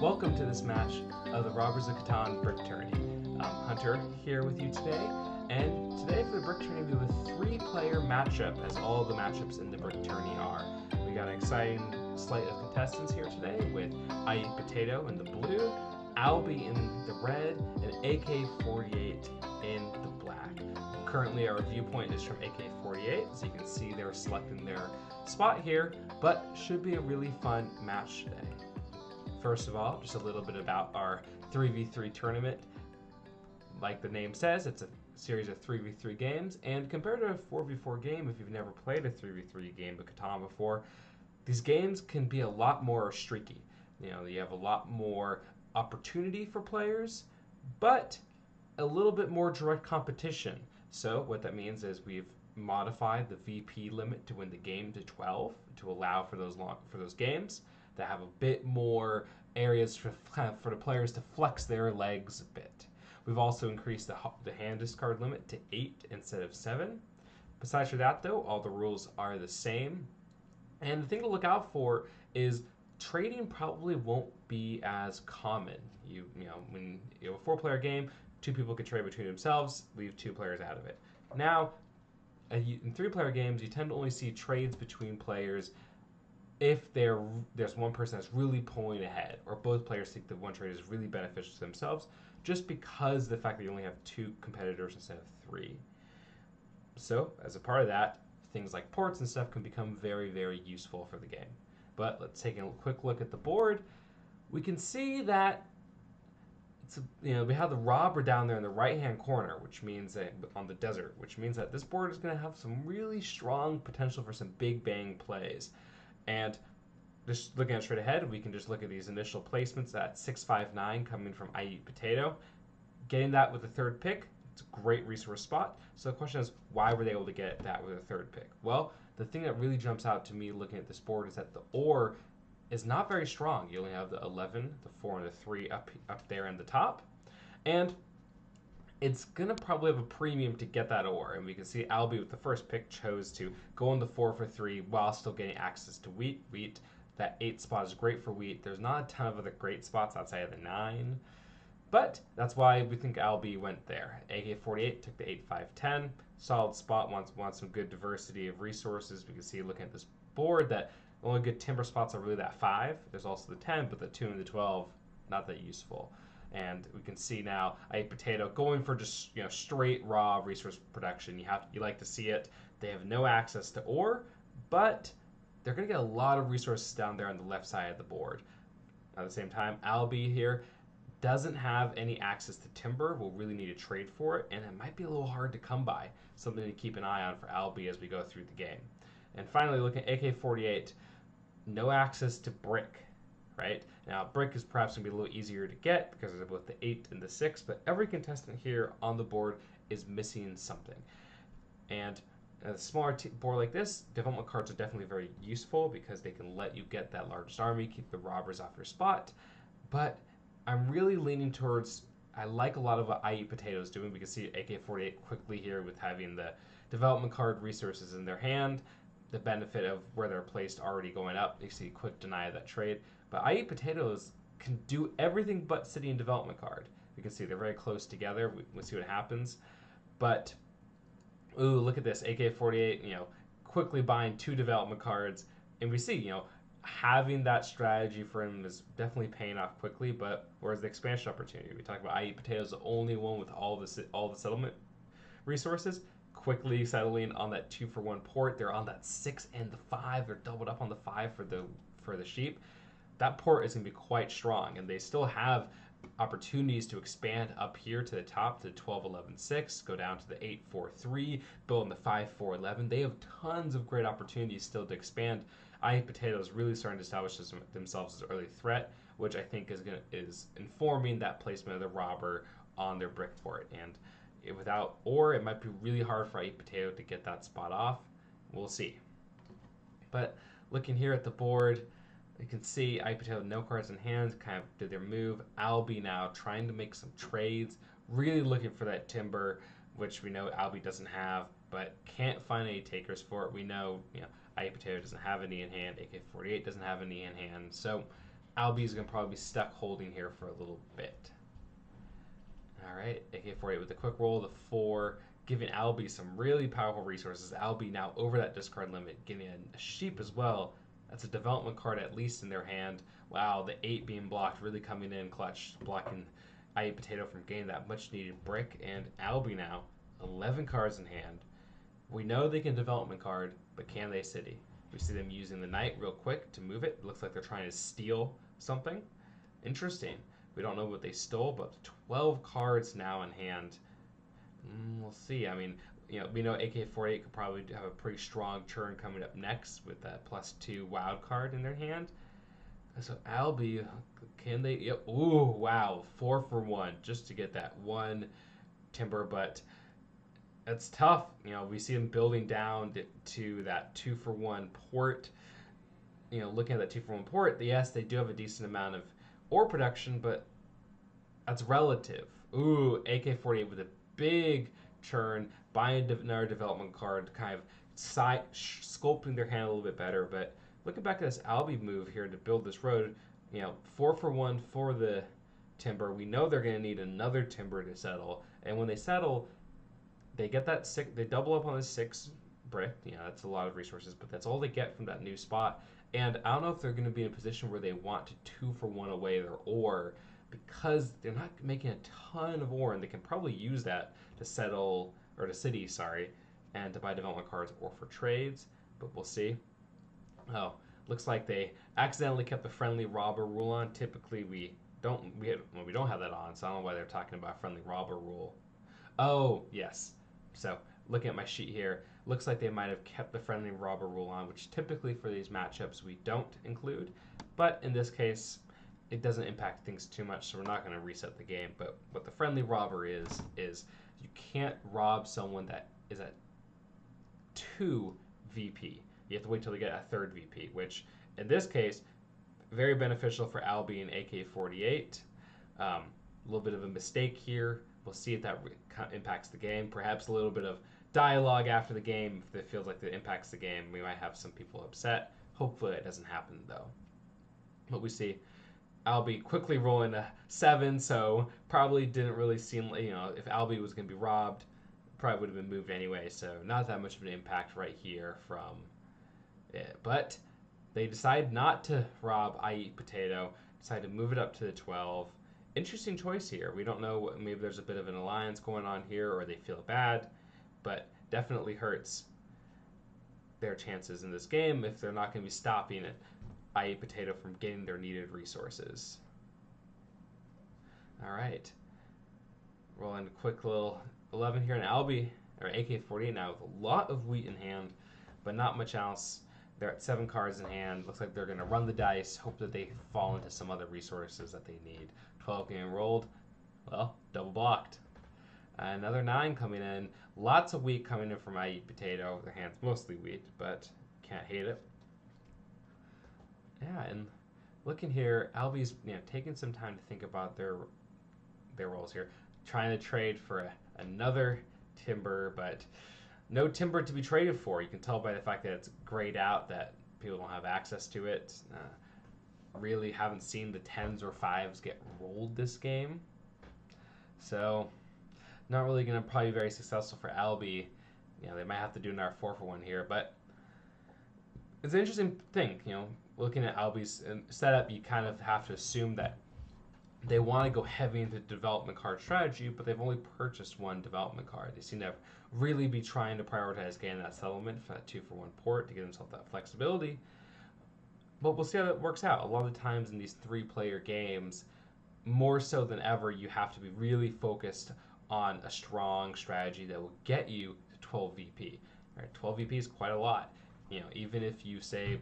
Welcome to this match of the Robbers of Catan Brick Tourney. Hunter here with you today, and today for the Brick Tourney we have a three-player matchup, as all the matchups in the Brick Tourney are. We got an exciting slate of contestants here today with I Eat Potato in the blue, Albie in the red, and AK-48 in the black. Currently our viewpoint is from AK-48, so you can see they're selecting their spot here, but should be a really fun match today. First of all, just a little bit about our 3v3 tournament. Like the name says, it's a series of 3v3 games, and compared to a 4v4 game, if you've never played a 3v3 game of Catan before, these games can be a lot more streaky. You know, you have a lot more opportunity for players, but a little bit more direct competition. So what that means is we've modified the VP limit to win the game to 12 to allow for those games that have a bit more areas for the players to flex their legs a bit. We've also increased the hand discard limit to 8 instead of 7. Besides for that, though, all the rules are the same. And the thing to look out for is trading probably won't be as common. You know, when you have a 4-player game, 2 people can trade between themselves, leave 2 players out of it. Now, in 3-player games, you tend to only see trades between players if there's one person that's really pulling ahead, or both players think that one trade is really beneficial to themselves, just because of the fact that you only have 2 competitors instead of 3. So, as a part of that, things like ports and stuff can become very, very useful for the game. But let's take a quick look at the board. We can see that we have the robber down there in the right-hand corner, which means that on the desert, which means that this board is going to have some really strong potential for some big bang plays. And just looking at straight ahead, we can just look at these initial placements at 659 coming from I Eat Potato. Getting that with the 3rd pick, it's a great resource spot. So the question is, why were they able to get that with a 3rd pick? Well, the thing that really jumps out to me looking at this board is that the ore is not very strong. You only have the 11, the 4, and the 3 up there in the top. And it's going to probably have a premium to get that ore. And we can see Albie with the 1st pick chose to go on the 4 for 3 while still getting access to wheat. That 8 spot is great for wheat. There's not a ton of other great spots outside of the 9. But that's why we think Albie went there. AK-48 took the 8-5-10. Solid spot, wants some good diversity of resources. We can see looking at this board that the only good timber spots are really that 5. There's also the 10, but the 2 and the 12, not that useful. And we can see now I Eat Potato going for just straight raw resource production. You like to see it. They have no access to ore, but they're going to get a lot of resources down there on the left side of the board. At the same time, Albie here doesn't have any access to timber. We'll really need to trade for it, and it might be a little hard to come by. Something to keep an eye on for Albie as we go through the game. And finally, looking at AK-48, no access to brick. Right? Now, brick is perhaps going to be a little easier to get because of both the 8 and the 6, but every contestant here on the board is missing something. And a smaller board like this, development cards are definitely very useful because they can let you get that largest army, keep the robbers off your spot. But I'm really leaning towards, I like a lot of what I Eat Potatoes doing. We can see AK-48 quickly here with having the development card resources in their hand, the benefit of where they're placed already going up. You see quick deny of that trade. But I Eat Potatoes can do everything but city and development card. You can see they're very close together. We'll see what happens. But, ooh, look at this. AK-48, quickly buying 2 development cards. And we see, having that strategy for him is definitely paying off quickly. But where's the expansion opportunity? We talk about I Eat Potatoes, the only one with all the settlement resources. Quickly settling on that 2-for-1 port. They're on that 6 and the 5. They're doubled up on the 5 for the sheep. That port is going to be quite strong, and they still have opportunities to expand up here to the top to 12-11-6, go down to the 8-4-3, build in the 5-4-11. They have tons of great opportunities still to expand. I Eat Potatoes really starting to establish themselves as an early threat, which I think is informing that placement of the robber on their brick port. And without ore, it might be really hard for I Eat Potato to get that spot off. We'll see. But looking here at the board, you can see I Eat Potato, no cards in hand, kind of did their move. Albie now trying to make some trades, really looking for that timber, which we know Albie doesn't have, but can't find any takers for it. We know, I Eat Potato doesn't have any in hand, AK-48 doesn't have any in hand, so Albie's going to probably be stuck holding here for a little bit. All right, AK-48 with a quick roll, the 4, giving Albie some really powerful resources. Albie now over that discard limit, getting a sheep as well. That's a development card at least in their hand. Wow, the 8 being blocked, really coming in clutch, blocking I Potato from getting that much needed brick. And Albie now, 11 cards in hand. We know they can development card, but can they city? We see them using the knight real quick to move it. It looks like they're trying to steal something. Interesting. We don't know what they stole, but 12 cards now in hand. We'll see. I mean, we know AK-48 could probably have a pretty strong turn coming up next with that +2 wild card in their hand. So Albie, can they? Yep. Ooh, wow, 4 for 1 just to get that 1 timber, but it's tough. We see them building down to that 2 for 1 port. Looking at that 2 for 1 port, yes, they do have a decent amount of ore production, but that's relative. Ooh, AK-48 with a big turn, buying another development card, kind of sculpting their hand a little bit better. But looking back at this Albie move here to build this road, 4 for 1 for the timber. We know they're going to need another timber to settle, and when they settle, they get that 6. They double up on the 6 brick. That's a lot of resources, but that's all they get from that new spot. And I don't know if they're going to be in a position where they want to 2 for 1 away their ore, because they're not making a ton of ore, and they can probably use that to settle, or to city, sorry, and to buy development cards or for trades, but we'll see. Oh, looks like they accidentally kept the friendly robber rule on. Typically we don't have that on, so I don't know why they're talking about friendly robber rule. Oh, yes. So, looking at my sheet here, looks like they might have kept the friendly robber rule on, which typically for these matchups we don't include, but in this case, it doesn't impact things too much, so we're not going to reset the game. But what the friendly robber is you can't rob someone that is at 2 VP. You have to wait till they get a 3rd VP, which in this case, very beneficial for Albie and AK-48. A little bit of a mistake here. We'll see if that impacts the game. Perhaps a little bit of dialogue after the game. If it feels like it impacts the game, we might have some people upset. Hopefully it doesn't happen, though. But we see Albie quickly rolling a 7, so probably didn't really seem like, if Albie was going to be robbed, probably would have been moved anyway, so not that much of an impact right here from it. But they decide not to rob I Eat Potato, decide to move it up to the 12. Interesting choice here. We don't know, maybe there's a bit of an alliance going on here, or they feel bad, but definitely hurts their chances in this game if they're not going to be stopping it. I Eat Potato from getting their needed resources. All right. Rolling a quick little 11 here in Albie, or AK-48 now with a lot of wheat in hand, but not much else. They're at 7 cards in hand. Looks like they're going to run the dice, hope that they fall into some other resources that they need. 12 getting rolled. Well, double blocked. Another 9 coming in. Lots of wheat coming in from I Eat Potato. Their hand's mostly wheat, but can't hate it. Yeah, and looking here, Albie's taking some time to think about their roles here, trying to trade for another timber, but no timber to be traded for. You can tell by the fact that it's grayed out that people don't have access to it. Really haven't seen the 10s or 5s get rolled this game, so not really going to probably be very successful for Albie. They might have to do another 4 for 1 here, but it's an interesting thing. Looking at Albie's setup, you kind of have to assume that they want to go heavy into development card strategy, but they've only purchased 1 development card. They seem to really be trying to prioritize getting that settlement for that 2 for 1 port to give themselves that flexibility. But we'll see how that works out. A lot of the times in these 3-player games, more so than ever, you have to be really focused on a strong strategy that will get you to 12 VP. All right, 12 VP is quite a lot. Even if you say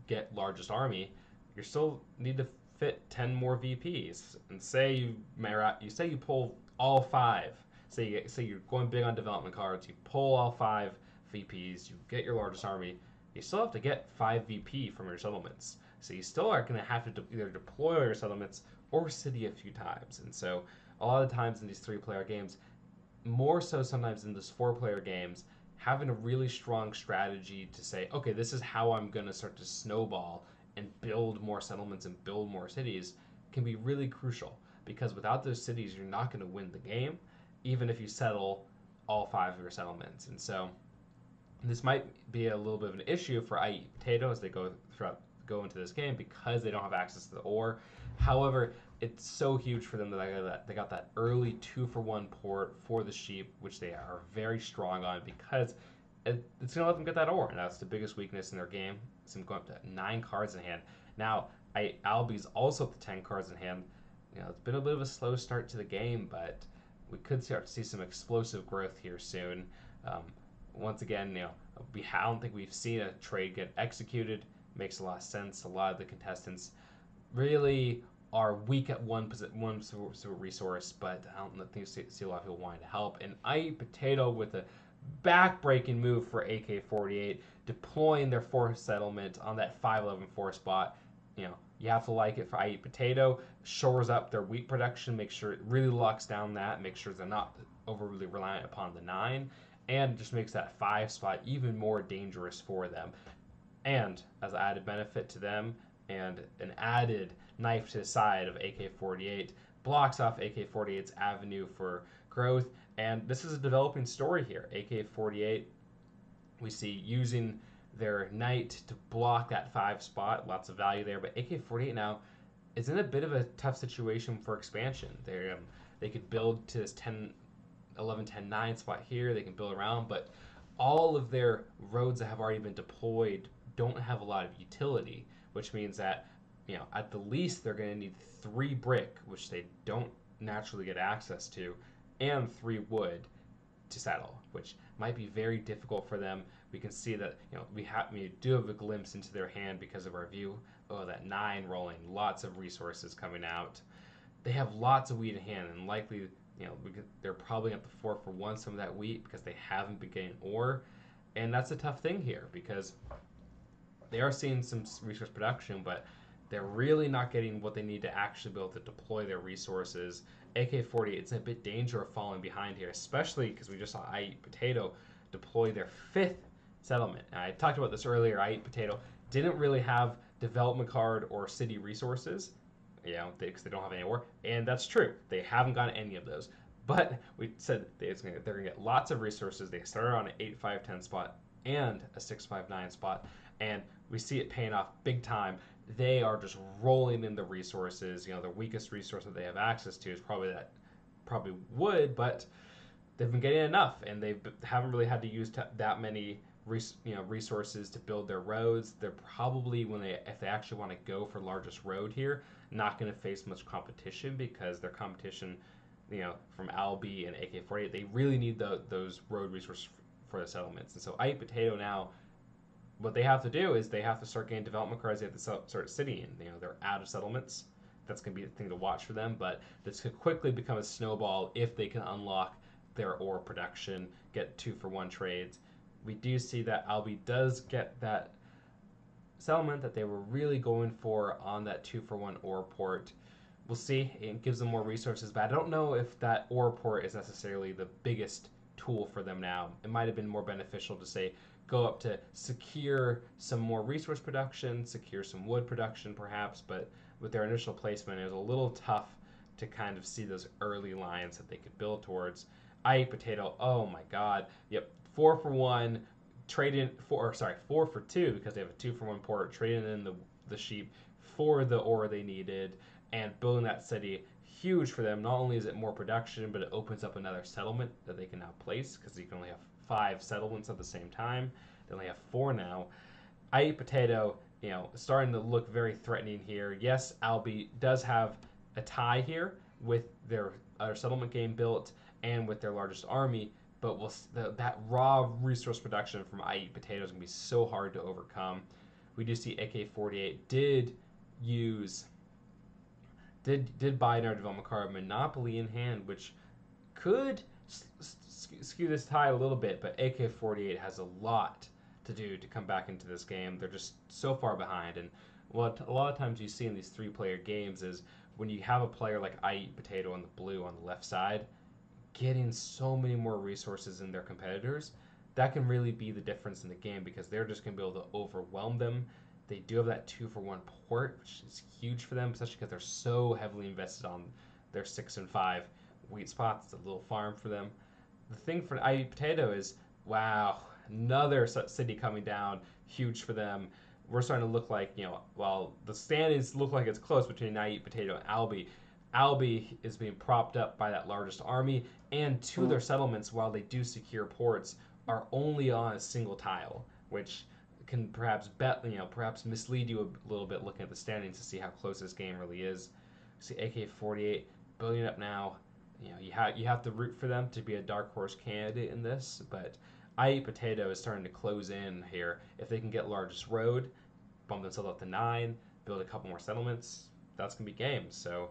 get largest army, you still need to fit 10 more VPs. And say you pull all 5. Say you're going big on development cards. You pull all 5 VPs. You get your largest army. You still have to get 5 VP from your settlements. So you still are going to have to either deploy your settlements or city a few times. And so a lot of the times in these 3-player games, more so sometimes in these 4-player games, having a really strong strategy to say, okay, this is how I'm going to start to snowball and build more settlements and build more cities can be really crucial, because without those cities, you're not going to win the game, even if you settle all 5 of your settlements. And so this might be a little bit of an issue for I Eat Potato as they go into this game, because they don't have access to the ore. However, it's so huge for them that they got that early 2-for-1 port for the sheep, which they are very strong on, because it's going to let them get that ore, and that's the biggest weakness in their game. It's them going up to 9 cards in hand. Now, Albi's also up to 10 cards in hand. It's been a bit of a slow start to the game, but we could start to see some explosive growth here soon. Once again, I don't think we've seen a trade get executed. Makes a lot of sense. A lot of the contestants really are weak at one resource, but I don't think see a lot of people wanting to help. And I Eat Potato with a back-breaking move for AK-48, deploying their 4th settlement on that 511 4 spot. You have to like it for I Eat Potato. Shores up their wheat production, make sure it really locks down that, make sure they're not overly reliant upon the 9, and just makes that 5 spot even more dangerous for them. And as an added benefit to them, and an added knife to the side of AK-48, blocks off AK-48's avenue for growth. And this is a developing story here. AK-48, we see using their knight to block that 5 spot, lots of value there. But AK-48 now is in a bit of a tough situation for expansion. They could build to this 11-10-9 spot here. They can build around, but all of their roads that have already been deployed don't have a lot of utility, which means that at the least they're going to need 3 brick, which they don't naturally get access to, and 3 wood to settle, which might be very difficult for them. We can see that we do have a glimpse into their hand because of our view. Oh, that 9 rolling, lots of resources coming out. They have lots of wheat in hand, and likely they're probably up to 4-for-1 some of that wheat because they haven't been getting ore, and that's a tough thing here because they are seeing some resource production, but they're really not getting what they need to actually be able to deploy their resources. AK-48, it's a bit danger of falling behind here, especially because we just saw I Eat Potato deploy their 5th settlement. And I talked about this earlier. I Eat Potato didn't really have development card or city resources, because they don't have any ore, and that's true. They haven't gotten any of those. But we said they're going to get lots of resources. They started on an 8-5-10 spot and a 6-5-9 spot, and we see it paying off big time. They are just rolling in the resources. The weakest resource that they have access to is probably wood, but they've been getting enough, and they haven't really had to use that many resources to build their roads. They're probably, if they actually want to go for largest road here, not going to face much competition, because their competition, from Albi and AK-48, they really need those road resources for the settlements. And so I Eat Potato now, what they have to do is they have to start getting development cards. They have to start citying. They're out of settlements. That's going to be the thing to watch for them. But this could quickly become a snowball if they can unlock their ore production, get 2-for-1 trades. We do see that Albi does get that settlement that they were really going for on that 2-for-1 ore port. We'll see. It gives them more resources, but I don't know if that ore port is necessarily the biggest tool for them now. It might have been more beneficial to say, go up to secure some more resource production, secure some wood production perhaps, but with their initial placement, it was a little tough to kind of see those early lines that they could build towards. I Eat Potato, oh my god, yep, 4-for-1, 4-for-2, because they have a 2-for-1 port, trading in the sheep for the ore they needed, and building that city, huge for them. Not only is it more production, but it opens up another settlement that they can now place, because you can only have 5 settlements at the same time. They only have 4 now. I Eat Potato, starting to look very threatening here. Yes, Albi does have a tie here with their settlement game built and with their largest army, but that raw resource production from I Eat Potato is going to be so hard to overcome. We do see AK-48 did buy in our development card Monopoly in hand, which could skew this tie a little bit, but AK-48 has a lot to do to come back into this game. They're just so far behind, and what a lot of times you see in these 3-player games is when you have a player like I Eat Potato on the blue on the left side getting so many more resources than their competitors, that can really be the difference in the game, because they're just going to be able to overwhelm them They do have that 2-for-1 port, which is huge for them, especially because they're so heavily invested on their 6 and 5 wheat spots. It's a little farm for them. The thing for IE Potato is, wow, another city coming down, huge for them. We're starting to look like, while the standings look like it's close between IE Potato and Albi is being propped up by that largest army, and two of their settlements, while they do secure ports, are only on a single tile, which can perhaps mislead you a little bit looking at the standings to see how close this game really is. See AK-48 building up now. You have to root for them to be a dark horse candidate in this, but IE Potato is starting to close in here. If they can get largest road, bump themselves up to 9, build a couple more settlements, that's gonna be game. So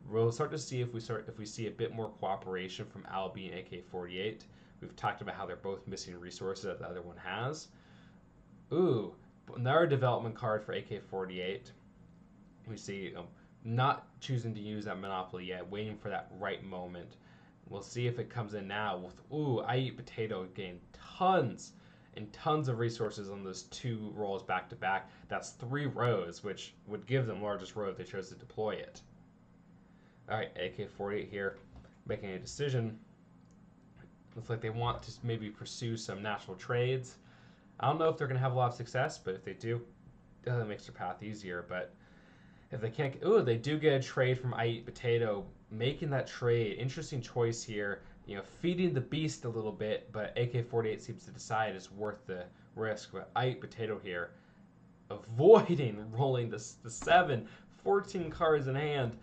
we'll start to see if we see a bit more cooperation from Albi and AK-48. We've talked about how they're both missing resources that the other one has. Ooh, another development card for AK-48. We see not choosing to use that monopoly yet, waiting for that right moment. We'll see if it comes in now with, IE Potato getting tons and tons of resources on those 2 rolls back to back. That's 3 rows, which would give them largest row if they chose to deploy it. All right, AK-48 here, making a decision. Looks like they want to maybe pursue some national trades. I don't know if they're going to have a lot of success, but if they do, that makes their path easier. But if they can't, they do get a trade from IE Potato, making that trade. Interesting choice here. Feeding the beast a little bit, but AK-48 seems to decide it's worth the risk. But IE Potato here, avoiding rolling the 7, 14 cards in hand.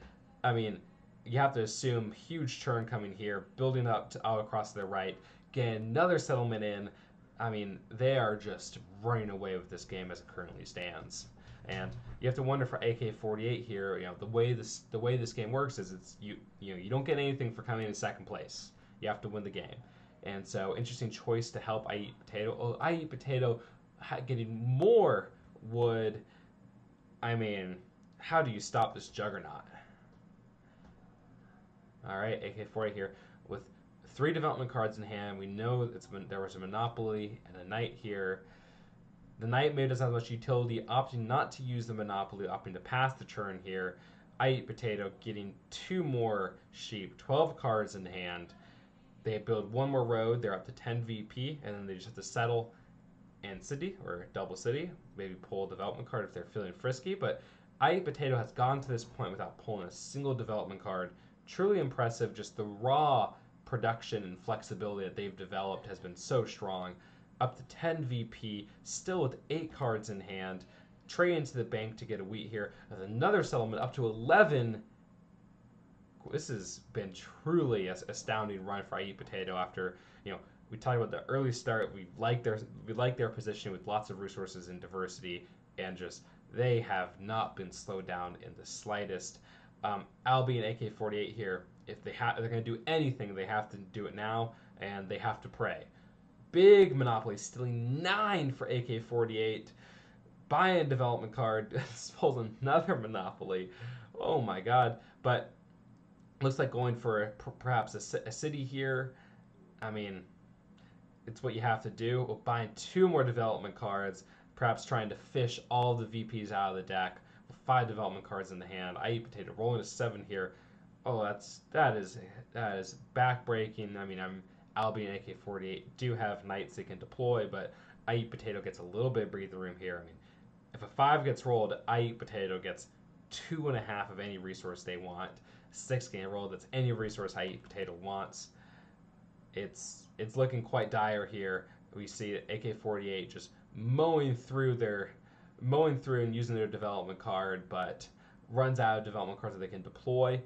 I mean, you have to assume huge churn coming here, building up out across their right, getting another settlement in. I mean, they are just running away with this game as it currently stands. And you have to wonder for AK-48 here, the way this game works is you don't get anything for coming in second place. You have to win the game. And so, interesting choice to help IE Potato. IE Potato getting more would, I mean, how do you stop this juggernaut? All right, AK-48 here with 3 development cards in hand. We know there was a monopoly and a knight here. The knight made us have much utility, opting not to use the monopoly, opting to pass the turn here. IE Potato getting 2 more sheep, 12 cards in hand. They build 1 more road. They're up to 10 VP, and then they just have to settle and city or double city. Maybe pull a development card if they're feeling frisky. But IE Potato has gone to this point without pulling a single development card. Truly impressive. Just the raw production and flexibility that they've developed has been so strong. Up to 10 VP, still with 8 cards in hand. Trade into the bank to get a wheat here. With another settlement up to 11. This has been truly an astounding run for IE Potato after, we talked about the early start. We like their position with lots of resources and diversity, and just they have not been slowed down in the slightest. Albi and AK-48 here, if they're going to do anything, they have to do it now, and they have to pray. Big monopoly, stealing 9 for AK-48. Buying a development card, pulls another monopoly. Oh my god! But looks like going for perhaps a city here. I mean, it's what you have to do. Well, buying 2 more development cards, perhaps trying to fish all the VPs out of the deck. 5 development cards in the hand. IE Potato rolling a 7 here. Oh, that is backbreaking. I mean, Albi and AK-48 do have knights they can deploy, but IE Potato gets a little bit of breathing room here. I mean, if a 5 gets rolled, IE Potato gets 2.5 of any resource they want. 6 getting rolled, that's any resource IE Potato wants. It's looking quite dire here. We see AK-48 just mowing through and using their development card, but runs out of development cards that they can deploy.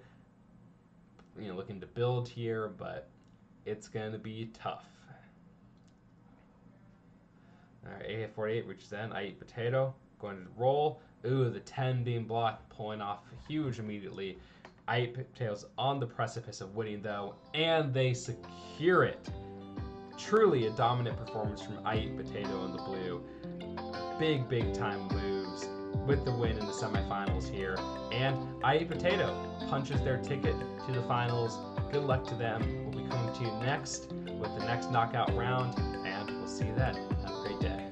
Looking to build here, but it's going to be tough. All right, AK-48 reaches in. IE Potato going to roll. Ooh, the 10 being blocked, pulling off huge immediately. IE Potato's on the precipice of winning, though, and they secure it. Truly a dominant performance from IE Potato in the blue. Big time moves with the win in the semifinals here. And IE Potato punches their ticket to the finals. Good luck to them. We'll be coming to you next with the next knockout round, and we'll see you then. Have a great day.